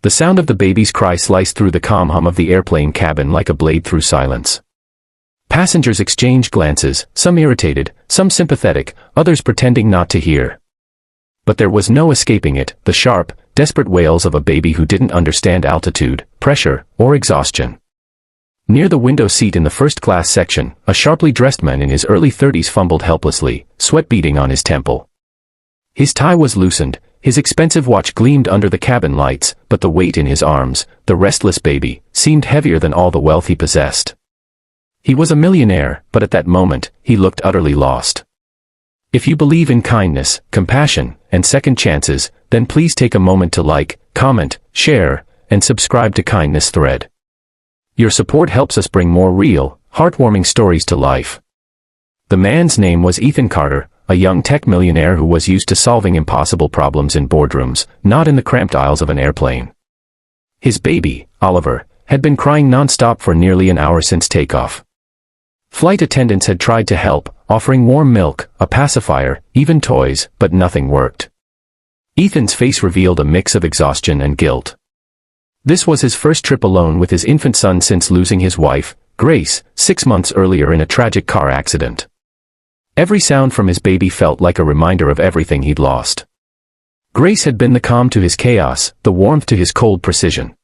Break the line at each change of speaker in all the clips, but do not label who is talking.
The sound of the baby's cry sliced through the calm hum of the airplane cabin like a blade through silence. Passengers exchanged glances, some irritated, some sympathetic, others pretending not to hear. But there was no escaping it, the sharp, desperate wails of a baby who didn't understand altitude, pressure, or exhaustion. Near the window seat in the first-class section, a sharply dressed man in his early 30s fumbled helplessly, sweat beading on his temple. His tie was loosened, his expensive watch gleamed under the cabin lights, but the weight in his arms, the restless baby, seemed heavier than all the wealth he possessed. He was a millionaire, but at that moment, he looked utterly lost. If you believe in kindness, compassion, and second chances, then please take a moment to like, comment, share, and subscribe to Kindness Thread. Your support helps us bring more real, heartwarming stories to life. The man's name was Ethan Carter, a young tech millionaire who was used to solving impossible problems in boardrooms, not in the cramped aisles of an airplane. His baby, Oliver, had been crying non-stop for nearly an hour since takeoff. Flight attendants had tried to help, offering warm milk, a pacifier, even toys, but nothing worked. Ethan's face revealed a mix of exhaustion and guilt. This was his first trip alone with his infant son since losing his wife, Grace, 6 months earlier in a tragic car accident. Every sound from his baby felt like a reminder of everything he'd lost. Grace had been the calm to his chaos, the warmth to his cold precision.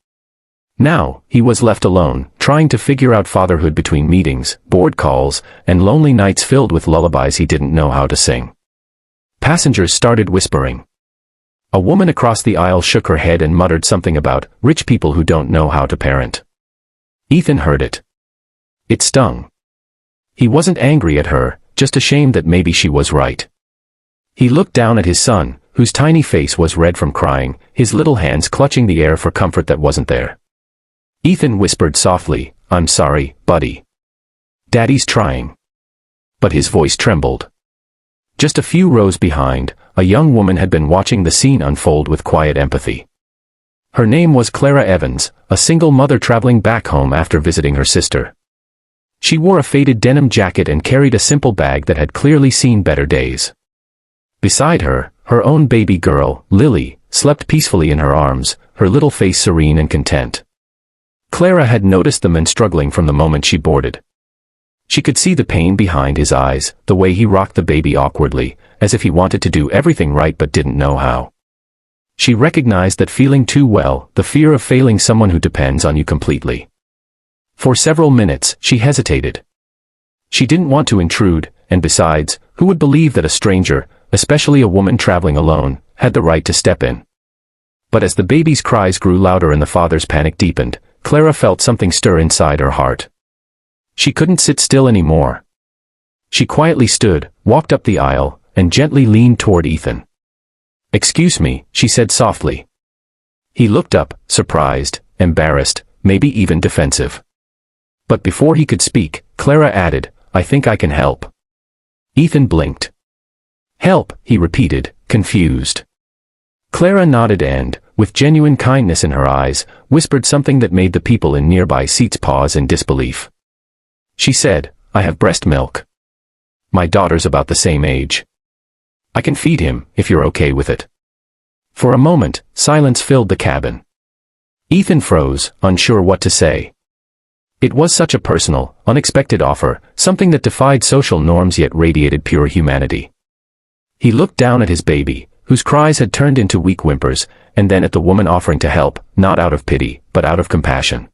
Now, he was left alone, trying to figure out fatherhood between meetings, board calls, and lonely nights filled with lullabies he didn't know how to sing. Passengers started whispering. A woman across the aisle shook her head and muttered something about rich people who don't know how to parent. Ethan heard it. It stung. He wasn't angry at her, just ashamed that maybe she was right. He looked down at his son, whose tiny face was red from crying, his little hands clutching the air for comfort that wasn't there. Ethan whispered softly, "I'm sorry, buddy. Daddy's trying." But his voice trembled. Just a few rows behind, a young woman had been watching the scene unfold with quiet empathy. Her name was Clara Evans, a single mother traveling back home after visiting her sister. She wore a faded denim jacket and carried a simple bag that had clearly seen better days. Beside her, her own baby girl, Lily, slept peacefully in her arms, her little face serene and content. Clara had noticed the man struggling from the moment she boarded. She could see the pain behind his eyes, the way he rocked the baby awkwardly, as if he wanted to do everything right but didn't know how. She recognized that feeling too well, the fear of failing someone who depends on you completely. For several minutes, she hesitated. She didn't want to intrude, and besides, who would believe that a stranger, especially a woman traveling alone, had the right to step in? But as the baby's cries grew louder and the father's panic deepened, Clara felt something stir inside her heart. She couldn't sit still anymore. She quietly stood, walked up the aisle, and gently leaned toward Ethan. "Excuse me," she said softly. He looked up, surprised, embarrassed, maybe even defensive. But before he could speak, Clara added, "I think I can help." Ethan blinked. "Help," he repeated, confused. Clara nodded and, with genuine kindness in her eyes, whispered something that made the people in nearby seats pause in disbelief. She said, "I have breast milk. My daughter's about the same age. I can feed him, if you're okay with it." For a moment, silence filled the cabin. Ethan froze, unsure what to say. It was such a personal, unexpected offer, something that defied social norms yet radiated pure humanity. He looked down at his baby, whose cries had turned into weak whimpers, and then at the woman offering to help, not out of pity, but out of compassion.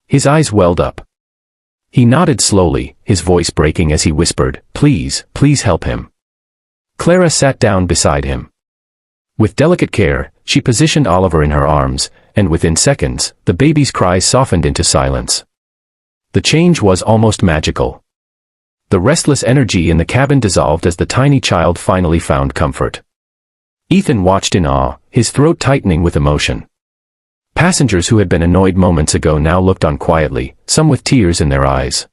His eyes welled up. He nodded slowly, his voice breaking as he whispered, "Please, please help him." Clara sat down beside him. With delicate care, she positioned Oliver in her arms, and within seconds, the baby's cries softened into silence. The change was almost magical. The restless energy in the cabin dissolved as the tiny child finally found comfort. Ethan watched in awe, his throat tightening with emotion. Passengers who had been annoyed moments ago now looked on quietly, some with tears in their eyes.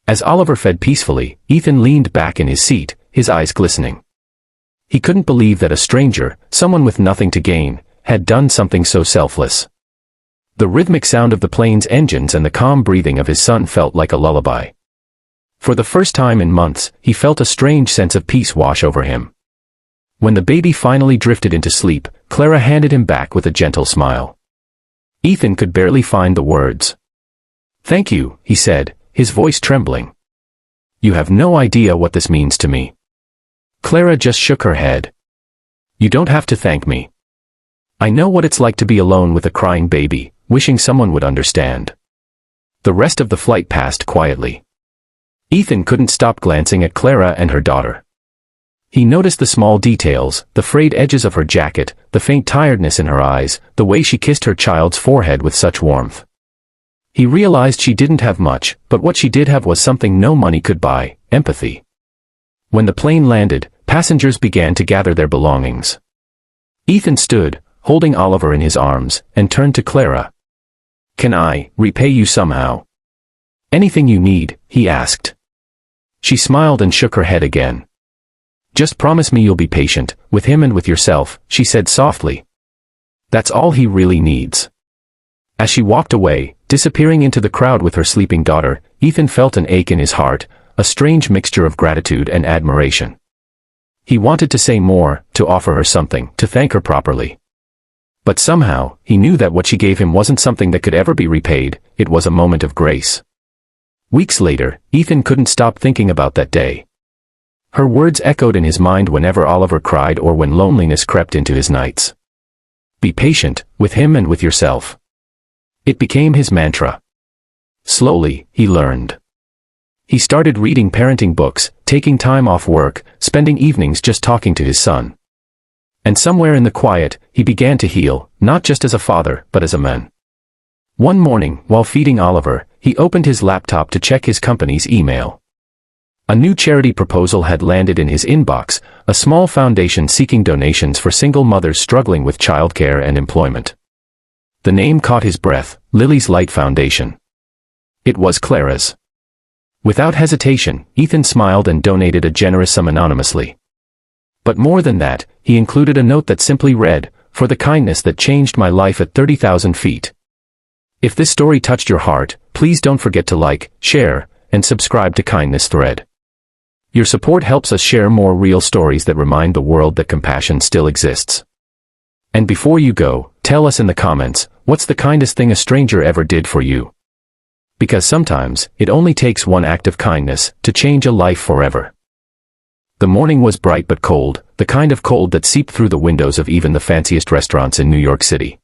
As Oliver fed peacefully, Ethan leaned back in his seat, his eyes glistening. He couldn't believe that a stranger, someone with nothing to gain, had done something so selfless. The rhythmic sound of the plane's engines and the calm breathing of his son felt like a lullaby. For the first time in months, he felt a strange sense of peace wash over him. When the baby finally drifted into sleep, Clara handed him back with a gentle smile. Ethan could barely find the words. "Thank you," he said, his voice trembling. "You have no idea what this means to me." Clara just shook her head. "You don't have to thank me. I know what it's like to be alone with a crying baby, wishing someone would understand." The rest of the flight passed quietly. Ethan couldn't stop glancing at Clara and her daughter. He noticed the small details, the frayed edges of her jacket, the faint tiredness in her eyes, the way she kissed her child's forehead with such warmth. He realized she didn't have much, but what she did have was something no money could buy: empathy. When the plane landed, passengers began to gather their belongings. Ethan stood, holding Oliver in his arms, and turned to Clara. "Can I repay you somehow?" "Anything you need," he asked. She smiled and shook her head again. "Just promise me you'll be patient, with him and with yourself," she said softly. "That's all he really needs." As she walked away, disappearing into the crowd with her sleeping daughter, Ethan felt an ache in his heart, a strange mixture of gratitude and admiration. He wanted to say more, to offer her something, to thank her properly. But somehow, he knew that what she gave him wasn't something that could ever be repaid, it was a moment of grace. Weeks later, Ethan couldn't stop thinking about that day. Her words echoed in his mind whenever Oliver cried or when loneliness crept into his nights. Be patient, with him and with yourself. It became his mantra. Slowly, he learned. He started reading parenting books, taking time off work, spending evenings just talking to his son. And somewhere in the quiet, he began to heal, not just as a father, but as a man. One morning, while feeding Oliver, he opened his laptop to check his company's email. A new charity proposal had landed in his inbox, a small foundation seeking donations for single mothers struggling with childcare and employment. The name caught his breath, Lily's Light Foundation. It was Clara's. Without hesitation, Ethan smiled and donated a generous sum anonymously. But more than that, he included a note that simply read, "For the kindness that changed my life at 30,000 feet. If this story touched your heart, please don't forget to like, share, and subscribe to Kindness Thread. Your support helps us share more real stories that remind the world that compassion still exists." And before you go, tell us in the comments, what's the kindest thing a stranger ever did for you? Because sometimes, it only takes one act of kindness to change a life forever. The morning was bright but cold, the kind of cold that seeped through the windows of even the fanciest restaurants in New York City.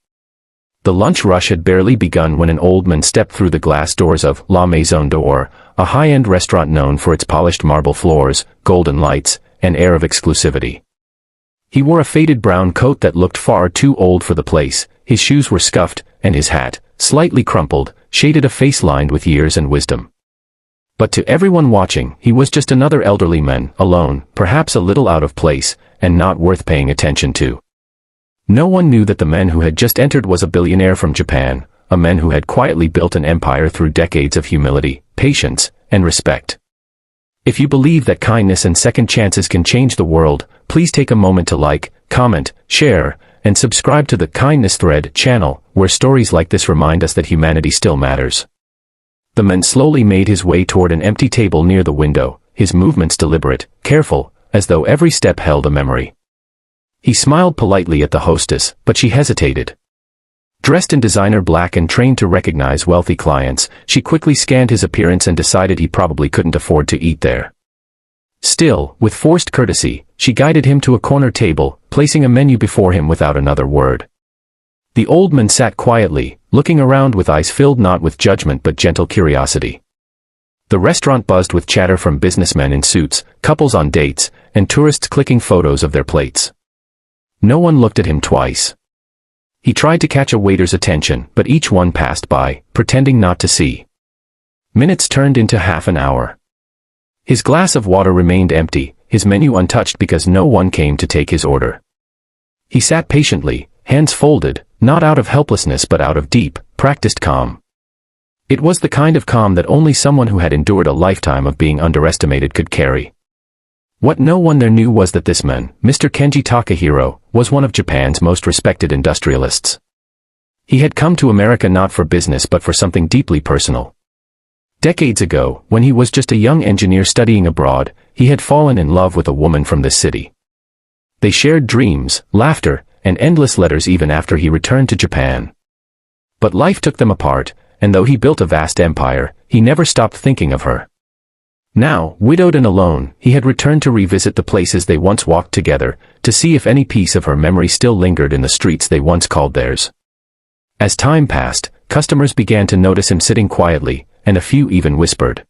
The lunch rush had barely begun when an old man stepped through the glass doors of La Maison d'Or, a high-end restaurant known for its polished marble floors, golden lights, and air of exclusivity. He wore a faded brown coat that looked far too old for the place, his shoes were scuffed, and his hat, slightly crumpled, shaded a face lined with years and wisdom. But to everyone watching, he was just another elderly man, alone, perhaps a little out of place, and not worth paying attention to. No one knew that the man who had just entered was a billionaire from Japan, a man who had quietly built an empire through decades of humility, patience, and respect. If you believe that kindness and second chances can change the world, please take a moment to like, comment, share, and subscribe to the Kindness Thread channel, where stories like this remind us that humanity still matters. The man slowly made his way toward an empty table near the window, his movements deliberate, careful, as though every step held a memory. He smiled politely at the hostess, but she hesitated. Dressed in designer black and trained to recognize wealthy clients, she quickly scanned his appearance and decided he probably couldn't afford to eat there. Still, with forced courtesy, she guided him to a corner table, placing a menu before him without another word. The old man sat quietly, looking around with eyes filled not with judgment but gentle curiosity. The restaurant buzzed with chatter from businessmen in suits, couples on dates, and tourists clicking photos of their plates. No one looked at him twice. He tried to catch a waiter's attention, but each one passed by, pretending not to see. Minutes turned into half an hour. His glass of water remained empty, his menu untouched because no one came to take his order. He sat patiently, hands folded, not out of helplessness but out of deep, practiced calm. It was the kind of calm that only someone who had endured a lifetime of being underestimated could carry. What no one there knew was that this man, Mr. Kenji Takahiro, was one of Japan's most respected industrialists. He had come to America not for business but for something deeply personal. Decades ago, when he was just a young engineer studying abroad, he had fallen in love with a woman from this city. They shared dreams, laughter, and endless letters even after he returned to Japan. But life took them apart, and though he built a vast empire, he never stopped thinking of her. Now, widowed and alone, he had returned to revisit the places they once walked together, to see if any piece of her memory still lingered in the streets they once called theirs. As time passed, customers began to notice him sitting quietly, and a few even whispered.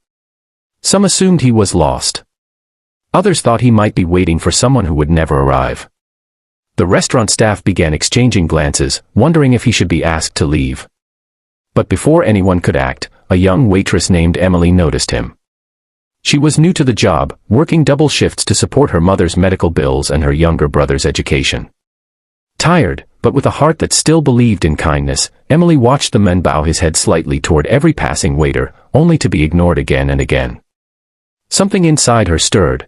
Some assumed he was lost. Others thought he might be waiting for someone who would never arrive. The restaurant staff began exchanging glances, wondering if he should be asked to leave. But before anyone could act, a young waitress named Emily noticed him. She was new to the job, working double shifts to support her mother's medical bills and her younger brother's education. Tired, but with a heart that still believed in kindness, Emily watched the man bow his head slightly toward every passing waiter, only to be ignored again and again. Something inside her stirred.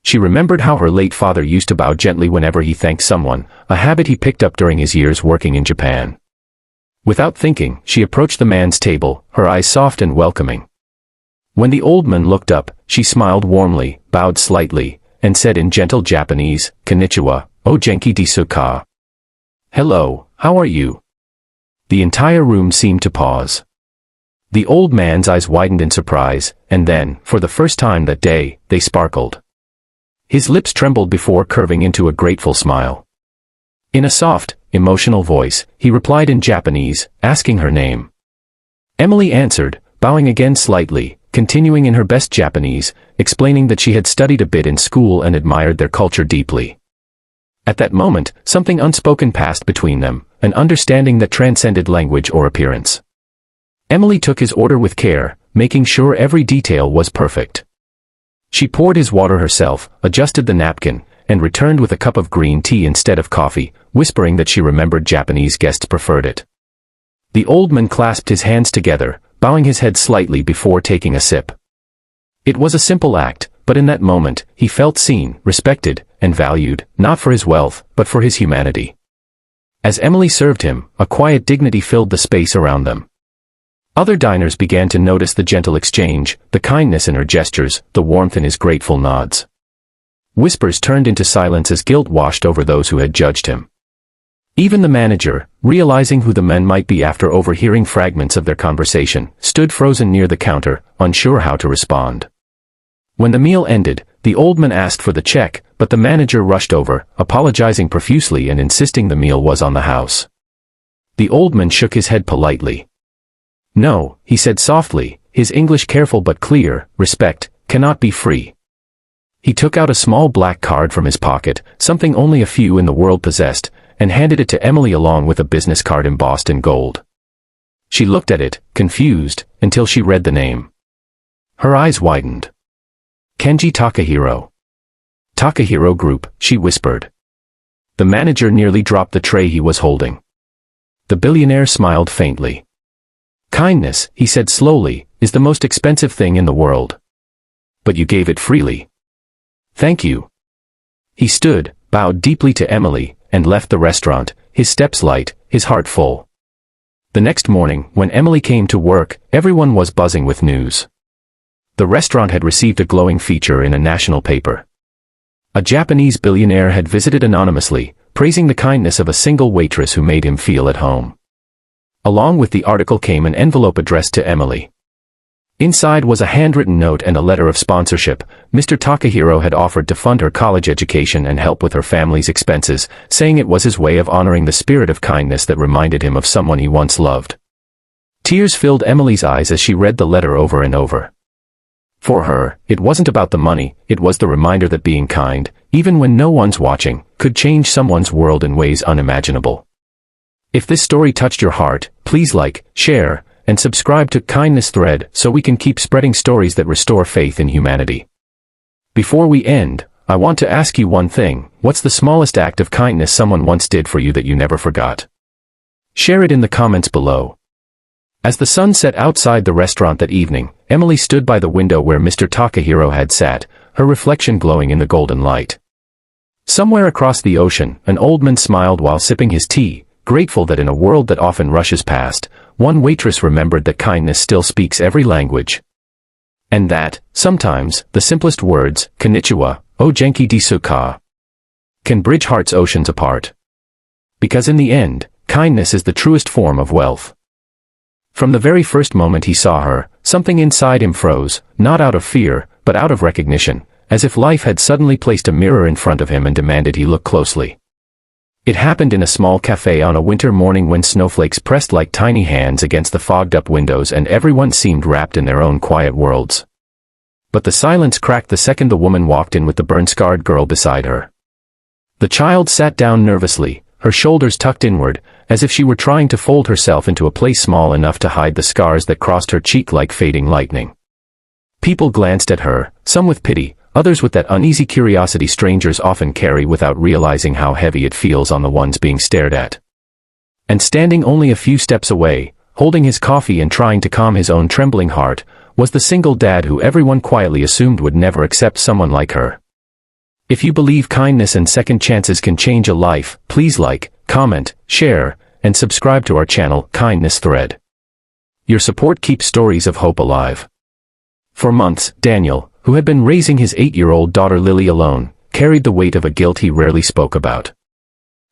She remembered how her late father used to bow gently whenever he thanked someone, a habit he picked up during his years working in Japan. Without thinking, she approached the man's table, her eyes soft and welcoming. When the old man looked up, she smiled warmly, bowed slightly, and said in gentle Japanese, "Konnichiwa, o genki desu ka?" "Hello, how are you?" The entire room seemed to pause. The old man's eyes widened in surprise, and then, for the first time that day, they sparkled. His lips trembled before curving into a grateful smile. In a soft, emotional voice, he replied in Japanese, asking her name. Emily answered, bowing again slightly, continuing in her best Japanese, explaining that she had studied a bit in school and admired their culture deeply. At that moment, something unspoken passed between them, an understanding that transcended language or appearance. Emily took his order with care, making sure every detail was perfect. She poured his water herself, adjusted the napkin, and returned with a cup of green tea instead of coffee, whispering that she remembered Japanese guests preferred it. The old man clasped his hands together, bowing his head slightly before taking a sip. It was a simple act, but in that moment, he felt seen, respected, and valued, not for his wealth, but for his humanity. As Emily served him, a quiet dignity filled the space around them. Other diners began to notice the gentle exchange, the kindness in her gestures, the warmth in his grateful nods. Whispers turned into silence as guilt washed over those who had judged him. Even the manager, realizing who the men might be after overhearing fragments of their conversation, stood frozen near the counter, unsure how to respond. When the meal ended, the old man asked for the check, but the manager rushed over, apologizing profusely and insisting the meal was on the house. The old man shook his head politely. "No," he said softly, his English careful but clear, "respect cannot be free." He took out a small black card from his pocket, something only a few in the world possessed, and handed it to Emily along with a business card embossed in gold. She looked at it, confused, until she read the name. Her eyes widened. "Kenji Takahiro. Takahiro Group," she whispered. The manager nearly dropped the tray he was holding. The billionaire smiled faintly. "Kindness," he said slowly, "is the most expensive thing in the world. But you gave it freely. Thank you." He stood, bowed deeply to Emily, and left the restaurant, his steps light, his heart full. The next morning, when Emily came to work, everyone was buzzing with news. The restaurant had received a glowing feature in a national paper. A Japanese billionaire had visited anonymously, praising the kindness of a single waitress who made him feel at home. Along with the article came an envelope addressed to Emily. Inside was a handwritten note and a letter of sponsorship. Mr. Takahiro had offered to fund her college education and help with her family's expenses, saying it was his way of honoring the spirit of kindness that reminded him of someone he once loved. Tears filled Emily's eyes as she read the letter over and over. For her, it wasn't about the money, it was the reminder that being kind, even when no one's watching, could change someone's world in ways unimaginable. If this story touched your heart, please like, share, and subscribe to Kindness Thread so we can keep spreading stories that restore faith in humanity. Before we end, I want to ask you one thing: what's the smallest act of kindness someone once did for you that you never forgot? Share it in the comments below. As the sun set outside the restaurant that evening, Emily stood by the window where Mr. Takahiro had sat, her reflection glowing in the golden light. Somewhere across the ocean, an old man smiled while sipping his tea, grateful that in a world that often rushes past, one waitress remembered that kindness still speaks every language. And that, sometimes, the simplest words, "Konnichiwa, o genki desu ka?" can bridge hearts oceans apart. Because in the end, kindness is the truest form of wealth. From the very first moment he saw her, something inside him froze, not out of fear, but out of recognition, as if life had suddenly placed a mirror in front of him and demanded he look closely. It happened in a small cafe on a winter morning when snowflakes pressed like tiny hands against the fogged-up windows and everyone seemed wrapped in their own quiet worlds. But the silence cracked the second the woman walked in with the burn-scarred girl beside her. The child sat down nervously, her shoulders tucked inward, as if she were trying to fold herself into a place small enough to hide the scars that crossed her cheek like fading lightning. People glanced at her, some with pity, others with that uneasy curiosity strangers often carry without realizing how heavy it feels on the ones being stared at. And standing only a few steps away, holding his coffee and trying to calm his own trembling heart, was the single dad who everyone quietly assumed would never accept someone like her. If you believe kindness and second chances can change a life, please like, comment, share, and subscribe to our channel, Kindness Thread. Your support keeps stories of hope alive. For months, Daniel, who had been raising his 8-year-old daughter Lily alone, carried the weight of a guilt he rarely spoke about.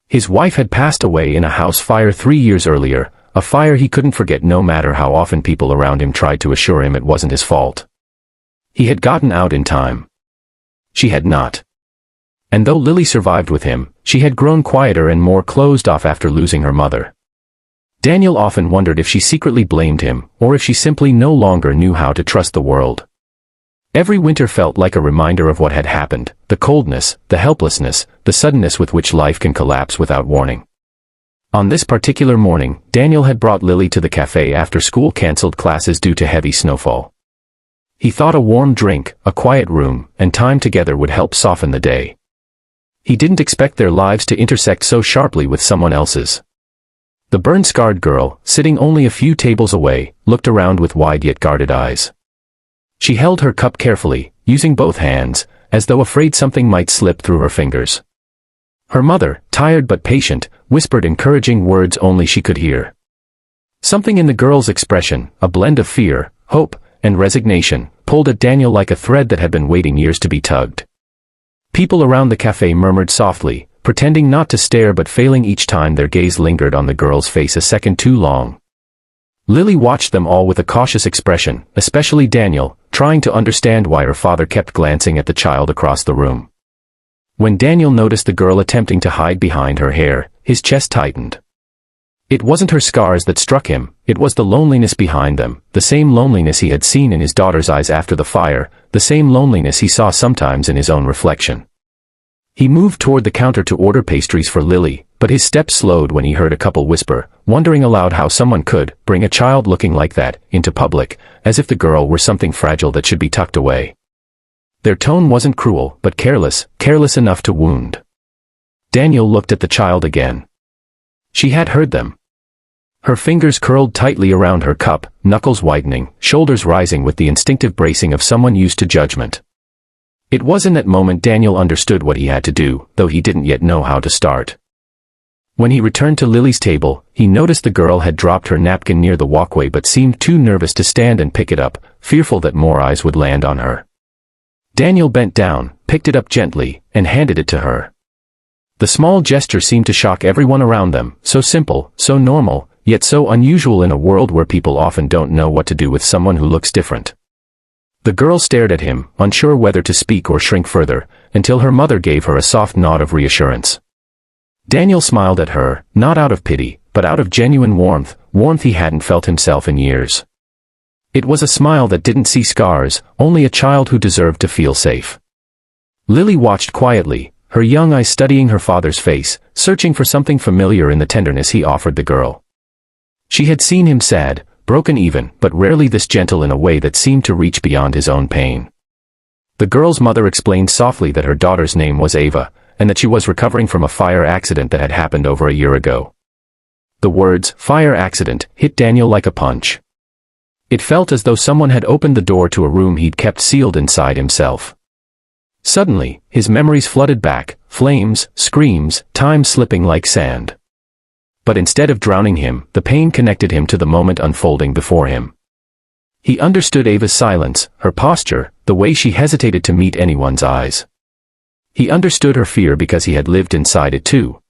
His wife had passed away in a house fire 3 years earlier, a fire he couldn't forget no matter how often people around him tried to assure him it wasn't his fault. He had gotten out in time. She had not. And though Lily survived with him, she had grown quieter and more closed off after losing her mother. Daniel often wondered if she secretly blamed him, or if she simply no longer knew how to trust the world. Every winter felt like a reminder of what had happened, the coldness, the helplessness, the suddenness with which life can collapse without warning. On this particular morning, Daniel had brought Lily to the cafe after school canceled classes due to heavy snowfall. He thought a warm drink, a quiet room, and time together would help soften the day. He didn't expect their lives to intersect so sharply with someone else's. The burn-scarred girl, sitting only a few tables away, looked around with wide yet guarded eyes. She held her cup carefully, using both hands, as though afraid something might slip through her fingers. Her mother, tired but patient, whispered encouraging words only she could hear. Something in the girl's expression, a blend of fear, hope, and resignation, pulled at Daniel like a thread that had been waiting years to be tugged. People around the cafe murmured softly, pretending not to stare but failing each time their gaze lingered on the girl's face a second too long. Lily watched them all with a cautious expression, especially Daniel, trying to understand why her father kept glancing at the child across the room. When Daniel noticed the girl attempting to hide behind her hair, his chest tightened. It wasn't her scars that struck him, it was the loneliness behind them, the same loneliness he had seen in his daughter's eyes after the fire, the same loneliness he saw sometimes in his own reflection. He moved toward the counter to order pastries for Lily, but his steps slowed when he heard a couple whisper, wondering aloud how someone could bring a child looking like that into public, as if the girl were something fragile that should be tucked away. Their tone wasn't cruel, but careless enough to wound. Daniel looked at the child again. She had heard them. Her fingers curled tightly around her cup, knuckles whitening, shoulders rising with the instinctive bracing of someone used to judgment. It was in that moment Daniel understood what he had to do, though he didn't yet know how to start. When he returned to Lily's table, he noticed the girl had dropped her napkin near the walkway but seemed too nervous to stand and pick it up, fearful that more eyes would land on her. Daniel bent down, picked it up gently, and handed it to her. The small gesture seemed to shock everyone around them, so simple, so normal, yet so unusual in a world where people often don't know what to do with someone who looks different. The girl stared at him, unsure whether to speak or shrink further, until her mother gave her a soft nod of reassurance. Daniel smiled at her, not out of pity, but out of genuine warmth he hadn't felt himself in years. It was a smile that didn't see scars, only a child who deserved to feel safe. Lily watched quietly, her young eyes studying her father's face, searching for something familiar in the tenderness he offered the girl. She had seen him sad, broken even, but rarely this gentle in a way that seemed to reach beyond his own pain. The girl's mother explained softly that her daughter's name was Ava, and that she was recovering from a fire accident that had happened over a year ago. The words, fire accident, hit Daniel like a punch. It felt as though someone had opened the door to a room he'd kept sealed inside himself. Suddenly, his memories flooded back, flames, screams, time slipping like sand. But instead of drowning him, the pain connected him to the moment unfolding before him. He understood Ava's silence, her posture, the way she hesitated to meet anyone's eyes. He understood her fear because he had lived inside it too.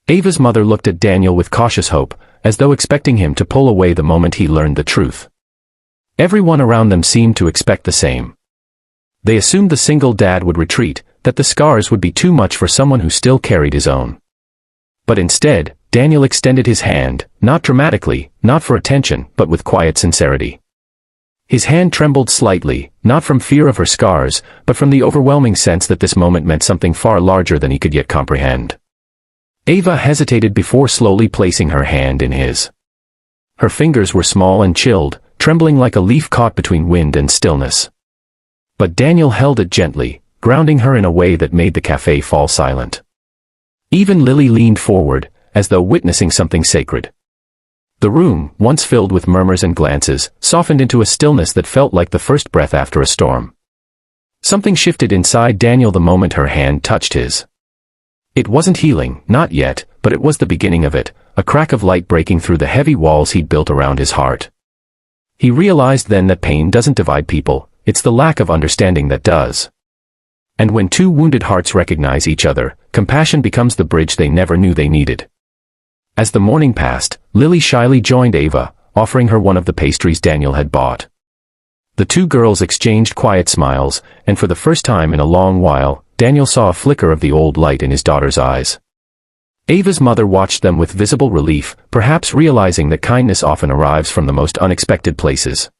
Ava's mother looked at Daniel with cautious hope, as though expecting him to pull away the moment he learned the truth. Everyone around them seemed to expect the same. They assumed the single dad would retreat, that the scars would be too much for someone who still carried his own. But instead, Daniel extended his hand, not dramatically, not for attention, but with quiet sincerity. His hand trembled slightly, not from fear of her scars, but from the overwhelming sense that this moment meant something far larger than he could yet comprehend. Ava hesitated before slowly placing her hand in his. Her fingers were small and chilled, trembling like a leaf caught between wind and stillness. But Daniel held it gently, grounding her in a way that made the cafe fall silent. Even Lily leaned forward, as though witnessing something sacred. The room, once filled with murmurs and glances, softened into a stillness that felt like the first breath after a storm. Something shifted inside Daniel the moment her hand touched his. It wasn't healing, not yet, but it was the beginning of it, a crack of light breaking through the heavy walls he'd built around his heart. He realized then that pain doesn't divide people, it's the lack of understanding that does. And when two wounded hearts recognize each other, compassion becomes the bridge they never knew they needed. As the morning passed, Lily shyly joined Ava, offering her one of the pastries Daniel had bought. The two girls exchanged quiet smiles, and for the first time in a long while, Daniel saw a flicker of the old light in his daughter's eyes. Ava's mother watched them with visible relief, perhaps realizing that kindness often arrives from the most unexpected places.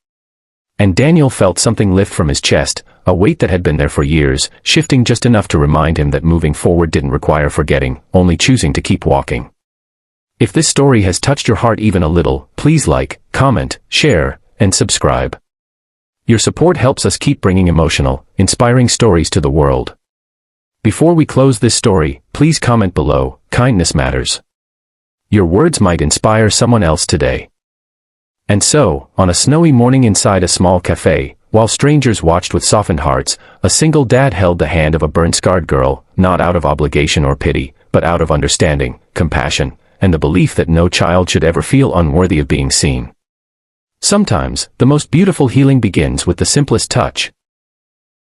And Daniel felt something lift from his chest, a weight that had been there for years, shifting just enough to remind him that moving forward didn't require forgetting, only choosing to keep walking. If this story has touched your heart even a little, please like, comment, share, and subscribe. Your support helps us keep bringing emotional, inspiring stories to the world. Before we close this story, please comment below, kindness matters. Your words might inspire someone else today. And so, on a snowy morning inside a small cafe, while strangers watched with softened hearts, a single dad held the hand of a burn-scarred girl, not out of obligation or pity, but out of understanding, compassion, and the belief that no child should ever feel unworthy of being seen. Sometimes, the most beautiful healing begins with the simplest touch,